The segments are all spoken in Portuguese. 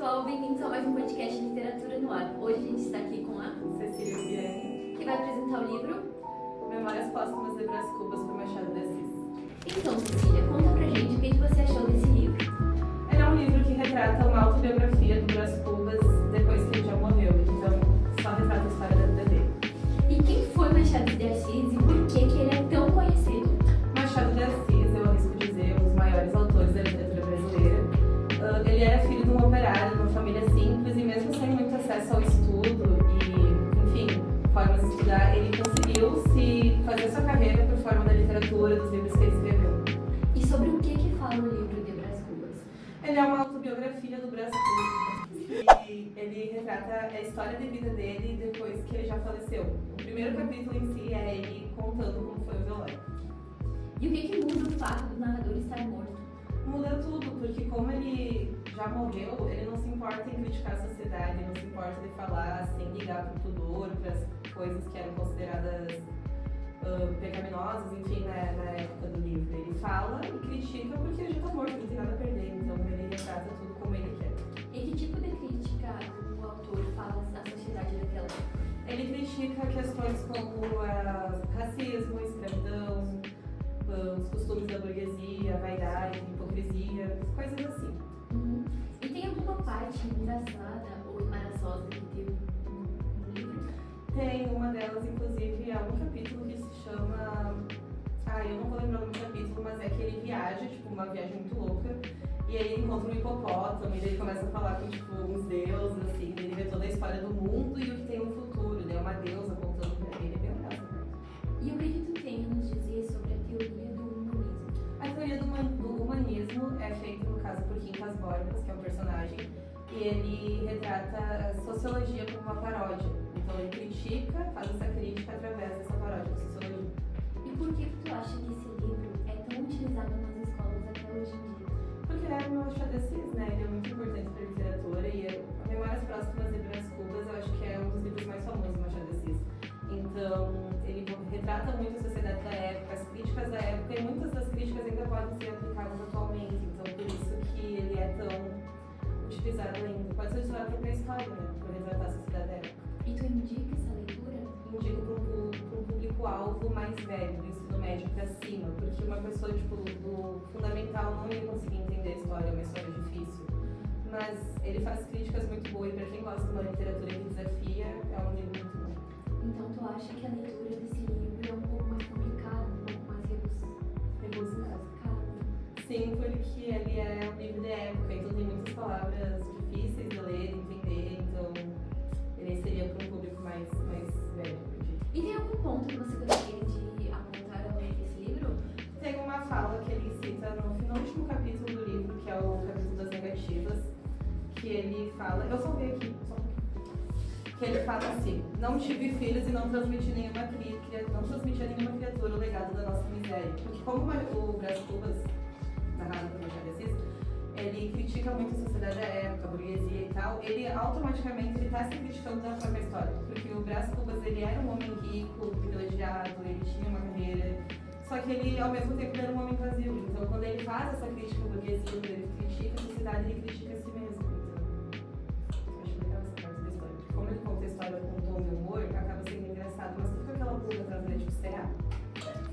pessoal, bem-vindos a mais um podcast de Literatura no Ar. Hoje a gente está aqui com a Cecília Viviane, que vai apresentar o livro Memórias Póstumas de Brás Cubas, por Machado de Assis. Então, Cecília, conta pra gente o que você achou desse livro. Ele é um livro que retrata uma autobiografia do Brás Cubas depois que ele já morreu, então só retrata a história da vida dele. E quem foi Machado de Assis e por que ele é tão conhecido? Machado de Assis, eu arrisco dizer, um dos maiores autores da literatura brasileira. Ele era filho de um operário, de uma família simples, e mesmo sem muito acesso ao estudo e, enfim, formas de estudar, ele conseguiu se fazer sua carreira por forma da literatura, dos livros que ele escreveu. E sobre o que fala o livro de Brás Cubas? Ele é uma autobiografia do Brás Cubas, e ele retrata a história de vida dele depois que ele já faleceu. O primeiro capítulo em si é ele contando como foi o velório. E o que muda o fato do narrador estar morto? Muda tudo, porque como ele já morreu, ele não se importa em criticar a sociedade, não se importa de falar sem ligar para o pudor, para as coisas que eram consideradas pecaminosas, enfim, na época do livro. Ele fala e critica porque ele já está morto, não tem nada a perder, então ele retrata tudo como ele quer. E que tipo de crítica o autor fala da sociedade daquela época? Ele critica questões como racismo, escravidão, os costumes da burguesia, a vaidade, a hipocrisia, coisas assim. E tem alguma parte engraçada ou embaraçosa que teve no livro? Tem uma delas, inclusive, é um capítulo que se chama... eu não vou lembrar o nome do capítulo, mas é que ele viaja, tipo, uma viagem muito louca, e aí ele encontra um hipopótamo, e daí ele começa a falar com, tipo, uns deuses, assim, ele vê toda a história do mundo e o que tem no futuro, né? Uma deusa contando pra ele, é bem legal, né? E o que tu tem a nos dizer sobre a teoria do humanismo? A teoria do humanismo é feita, no caso, por Quincas Borges, que é um personagem, e ele retrata a sociologia como uma paródia. Então ele critica, faz essa crítica através dessa paródia da sociologia. E por que tu acha que esse livro é tão utilizado nas escolas até hoje em dia? Porque é o Machado de Assis, né? Ele é muito importante para a literatura e a Memórias Póstumas de Brás Cubas eu acho que é um dos livros mais famosos do Machado de Assis. Então, ele retrata muito a sociedade da época, as críticas da época, e muitas das críticas ainda podem ser aplicadas atualmente. Então, por isso que ele é tão utilizado ainda. Pode ser utilizado para a história, né? Para retratar a sociedade da época. E tu indica essa leitura? Indico para um público-alvo mais velho, do ensino médio para cima, porque uma pessoa tipo, do fundamental não ia conseguir entender a história, é uma história difícil. Mas ele faz críticas muito boas, e para quem gosta de uma literatura que desafia, é um livro muito bom. Então tu acha que a leitura desse livro é um pouco mais complicada, um pouco mais rebuscada? Sim, porque ele é um livro de época, então tem muitas palavras difíceis de ler, de entender, então ele seria para um público mais velho. E tem algum ponto que você gostaria de apontar ao ler esse livro? Tem uma fala que ele cita no último capítulo do livro, que é o capítulo das negativas, que ele fala, eu salvei aqui, que ele fala assim: não tive filhos e não transmiti a nenhuma criatura o legado da nossa miséria. Porque como o Brás Cubas, narrado por Machado de Assis, ele critica muito a sociedade da época, a burguesia e tal, ele automaticamente está se criticando da própria história. Porque o Brás Cubas, ele era um homem rico, privilegiado, ele tinha uma carreira, só que ele, ao mesmo tempo, era um homem vazio. Então, quando ele faz essa crítica à burguesia, quando ele critica a sociedade, ele critica a si mesmo. Então, acho legal essa parte da história. Porque como ele conta a história com um tom de humor, acaba sendo engraçado, mas fica aquela pulga atrás dele, tipo, será?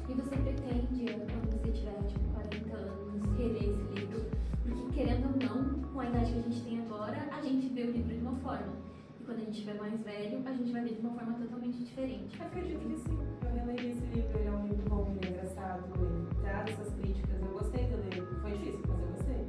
E você pretende, quando você tiver tipo 40 anos, reler esse livro? Porque, querendo ou não, com a idade que a gente tem agora, a gente vê o livro de uma forma. E quando a gente estiver mais velho, a gente vai ver de uma forma totalmente diferente. Acredito que sim. Eu releio esse livro, ele é um livro bom, ele é engraçado, ele traz essas críticas. Eu gostei de ler, foi difícil, mas eu gostei.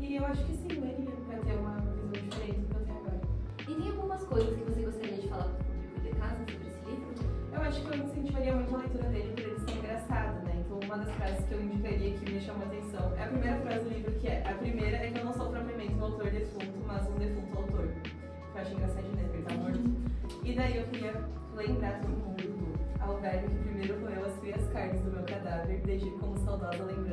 E eu acho que sim, leria, pra ter uma visão diferente do que eu tenho agora. E tem algumas coisas que você gostaria de falar para o público de casa sobre esse livro? Eu acho que eu incentivaria muito a leitura dele por ele ser engraçado, né? Então, uma das frases que eu indicaria que me chamou a atenção é a primeira frase do livro, que é: a primeira é que eu não sou propriamente um autor defunto, mas um defunto autor. Que eu acho engraçadinho, né? Porque ele tá morto. E daí eu queria lembrar todo mundo ao velho que primeiro roeu as frias carnes do meu cadáver, desde como saudosa lembrança